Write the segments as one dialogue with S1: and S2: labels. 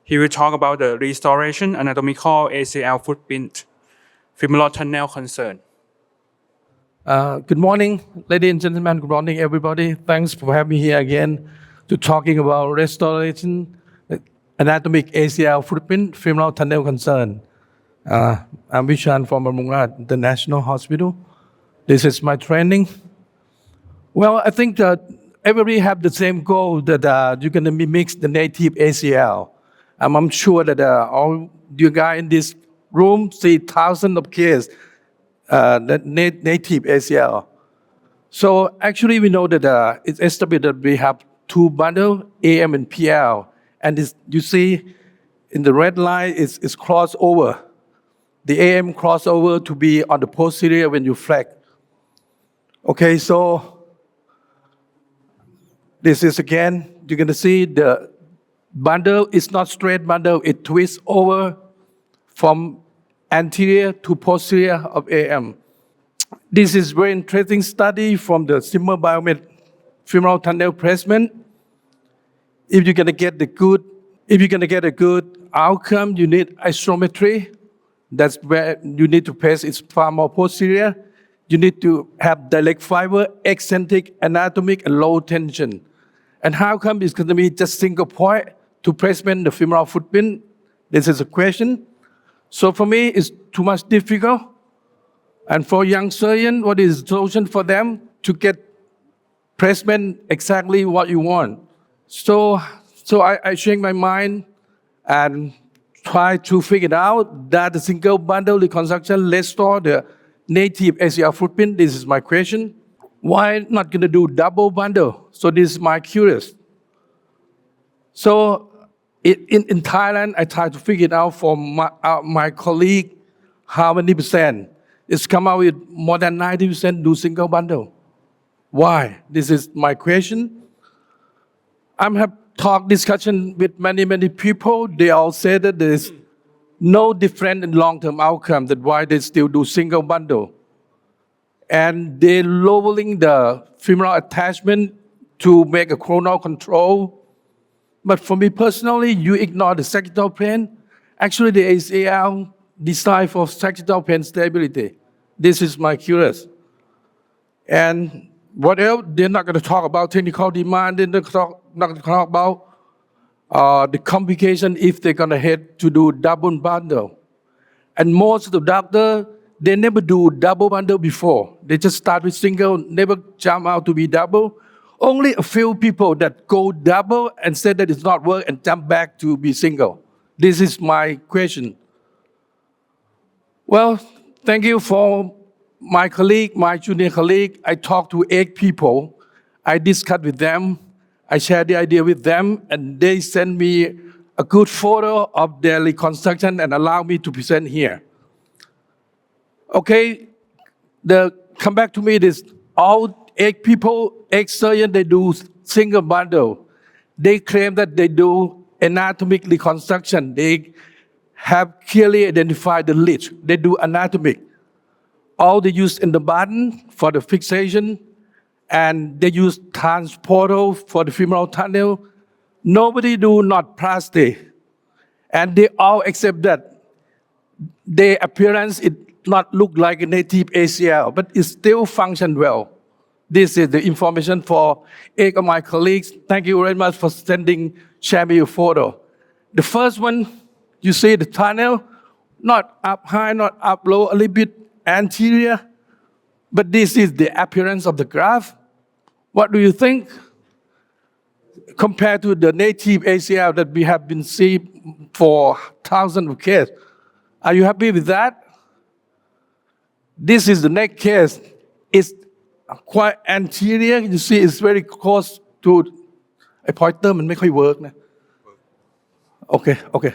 S1: He will talk about the restoration anatomical ACL footprint, femoral tunnel concern.
S2: Good morning, ladies and gentlemen. Good morning, everybody. Thanks for having me here again to talking about restoration, anatomic ACL footprint, femoral tunnel concern. I'm Wichan from Pattaya, the National Hospital. This is my training. Well, I think that everybody have the same goal that you're going to mix the native ACL. I'm sure that all you guys in this room see thousands of cases that native ACL. So actually, we know that it's estimated that we have two bundles, AM and PL, and you see in the red line is crossover. The AM crossover to be on the posterior when you flex. Okay, so this is again, you're going to see the bundle is not straight bundle, it twists over from anterior to posterior of AM. This is very interesting study from the Zimmer Biomed femoral tunnel placement. If you're going to get a good outcome, you need isometry. That's where you need to place it far more posterior. You need to have direct fiber, eccentric, anatomic, and low tension. And how come it's going to be just single point to placement the femoral footprint? This is a question. So for me, it's too much difficult. And for young surgeon, what is the solution for them to get placement exactly what you want? So I change my mind and try to figure out that the single bundle reconstruction restore the native ACL footprint. This is my question. Why not going to do double bundle? So this is my curious. So in Thailand, I try to figure it out for my colleague how many percent. It's come out with more than 90% do single bundle. Why? This is my question. I have talk discussion with many people. They all say that there is no difference in long-term outcome. That's why they still do single bundle. And they're lowering the femoral attachment to make a chronal control. But for me personally, you ignore the sagittal plane. Actually, the ACL designed for sagittal plane stability. This is my curious. And what else? They're not going to talk about technical demand. They're not going to talk about the complication if they're going to head to do double bundle. And most of the doctors, they never do double bundle before. They just start with single, never jump out to be double. Only a few people that go double and say that it's not work and jump back to be single. This is my question. Well, thank you for my colleague, my junior colleague. I talked to 8 people. I discussed with them. I shared the idea with them, and they sent me a good photo of their reconstruction and allow me to present here. Okay, come back to me, this all 8 people, 8 surgeons, they do single bundle. They claim that they do anatomic reconstruction. They have clearly identified the lead. They do anatomic. All they use in the button for the fixation, and they use transporter for the femoral tunnel. Nobody do not plastic. And they all accept that their appearance, it not look like a native ACL, but it still function well. This is the information for 8 of my colleagues. Thank you very much for sharing me a photo. The first one, you see the tunnel, not up high, not up low, a little bit anterior, but this is the appearance of the graph. What do you think? Compared to the native ACL that we have been seeing for thousands of cases. Are you happy with that? This is the next case. It's quite anterior. You see, it's very close to a pointer.มันไม่ค่อย work นะ Okay.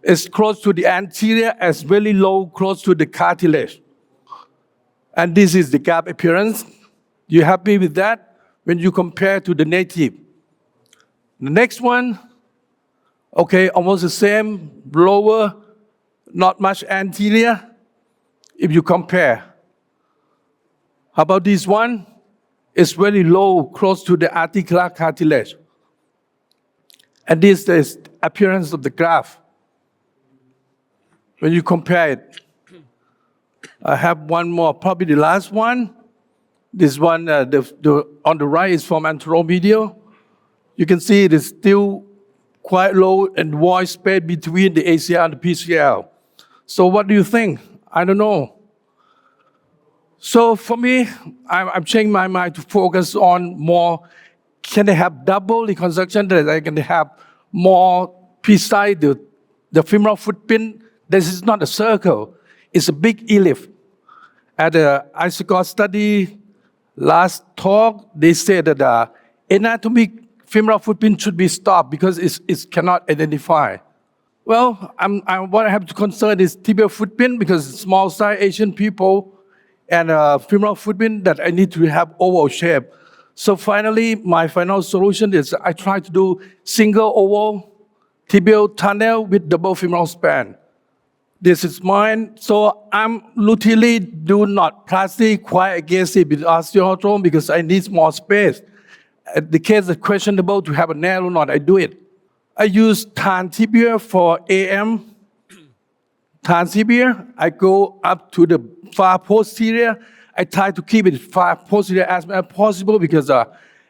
S2: It's close to the anterior as very low, close to the cartilage. And this is the gap appearance. You happy with that when you compare to the native? The next one, okay, almost the same, lower, not much anterior. If you compare, how about this one? It's very low, close to the articular cartilage. And this is the appearance of the graph. When you compare it, I have one more, probably the last one. This one, on the right is from anteromedial. You can see it is still quite low and void space between the ACL and the PCL. So what do you think? I don't know. So for me, I'm changing my mind to focus on more, can I have double reconstruction that I can have more precise the femoral footprint? This is not a circle, it's a big ellipse. At the ISOCOR study last talk, they said that the anatomic femoral footprint should be stopped because it cannot identify. Well, what I have to concern is tibial footprint because small size Asian people and femoral footprint that I need to have oval shape. So finally, my final solution is I try to do single oval tibial tunnel with double femoral span. This is mine. So I'm routinely do not plastic quite aggressive with osteoarthritis because I need more space. The case is questionable to have a narrow knot, I do it. I use tan tibia for AM. Tan tibia, I go up to the far posterior. I try to keep it far posterior as much as possible because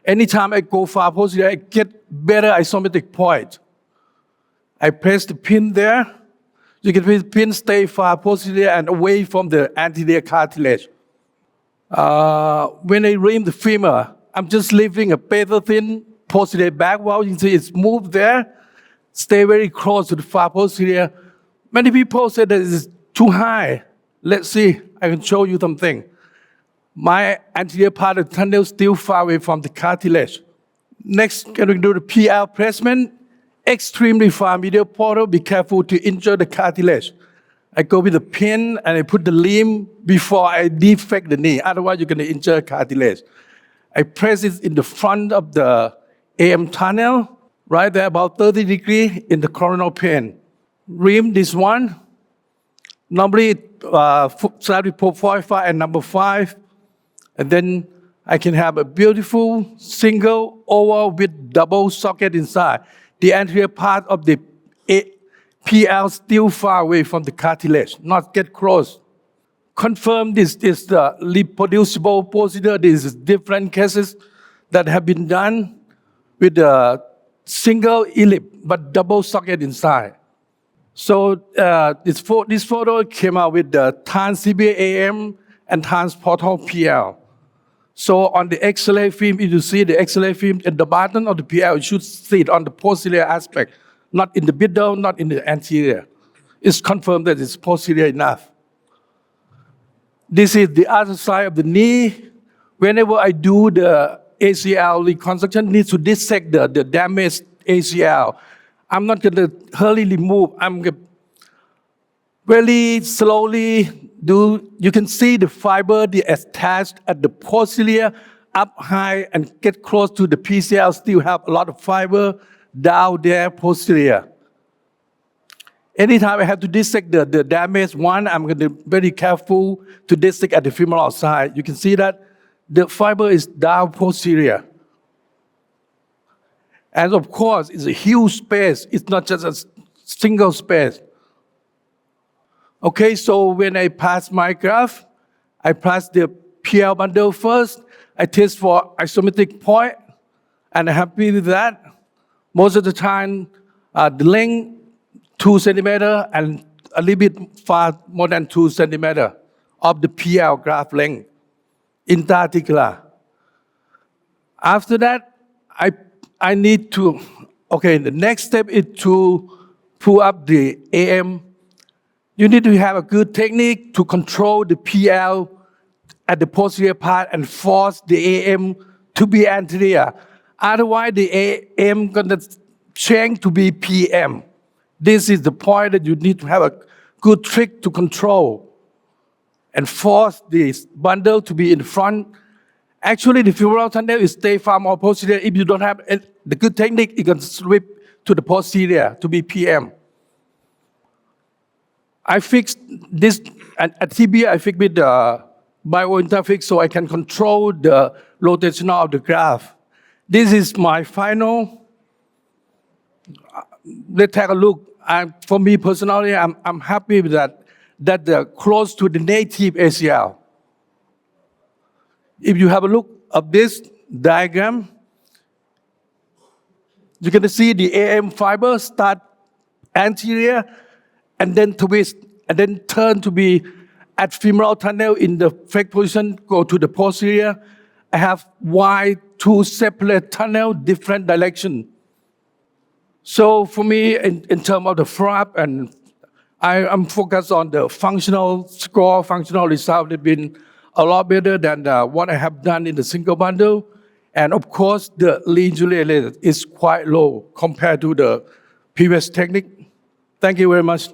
S2: anytime I go far posterior, I get better isometric point. I press the pin there. You can see the pin stay far posterior and away from the anterior cartilage. When I ream the femur, I'm just leaving a paper thin posterior back wall. You can see it's moved there. Stay very close to the far posterior. Many people say that it's too high. Let's see, I can show you something. My anterior part of the tunnel is still far away from the cartilage. Next, can we do the PL placement? Extremely far medial portal, be careful to injure the cartilage. I go with the pin and I put the limb before I defect the knee, otherwise you're going to injure cartilage. I press it in the front of the AM tunnel, right there about 30 degrees in the coronal plane. Rim this one, normally start with 4.5 and number 5, and then I can have a beautiful single oval with double socket inside. The anterior part of the PL still far away from the cartilage, not get close. Confirm this is the reproducible procedure. This is different cases that have been done with a single ellipse but double socket inside. So this photo came out with the trans CBA AM and transportal PL. So on the X-ray film, if you see the X-ray film at the bottom of the PL, you should see it on the posterior aspect, not in the middle, not in the anterior. It's confirmed that it's posterior enough. This is the other side of the knee. Whenever I do the ACL reconstruction, needs to dissect the damaged ACL. I'm not going to hurriedly move. I'm going to very slowly do. You can see the fiber attached at the posterior up high and get close to the PCL. Still have a lot of fiber down there posterior. Anytime I have to dissect the damaged one, I'm going to be very careful to dissect at the femoral side. You can see that the fiber is down posterior. And of course, it's a huge space. It's not just a single space. Okay, so when I pass my graph, I pass the PL bundle first. I test for isometric point, and I'm happy with that. Most of the time, the length, 2 centimeter, and a little bit far more than 2 centimeter of the PL graph length, interarticular. After that, I need to, okay, the next step is to pull up the AM. You need to have a good technique to control the PL at the posterior part and force the AM to be anterior. Otherwise, the AM gonna change to be PM. This is the point that you need to have a good trick to control and force this bundle to be in front. Actually, the femoral tunnel is stay far more posterior. If you don't have the good technique, you can slip to the posterior to be PM. I fixed this at tibia. I fixed with the biointerfix so I can control the rotation of the graph. This is my final let's take a look. For me personally, I'm happy with that they're close to the native ACL. If you have a look of this diagram, you're going to see the AM fiber start anterior and then twist and then turn to be at femoral tunnel in the flex position, go to the posterior. I have wide two separate tunnel, different direction. So for me, in terms of the flap, and I'm focused on the functional score, functional result. They've been a lot better than what I have done in the single bundle. And of course, the injury rate is quite low compared to the previous technique. Thank you very much.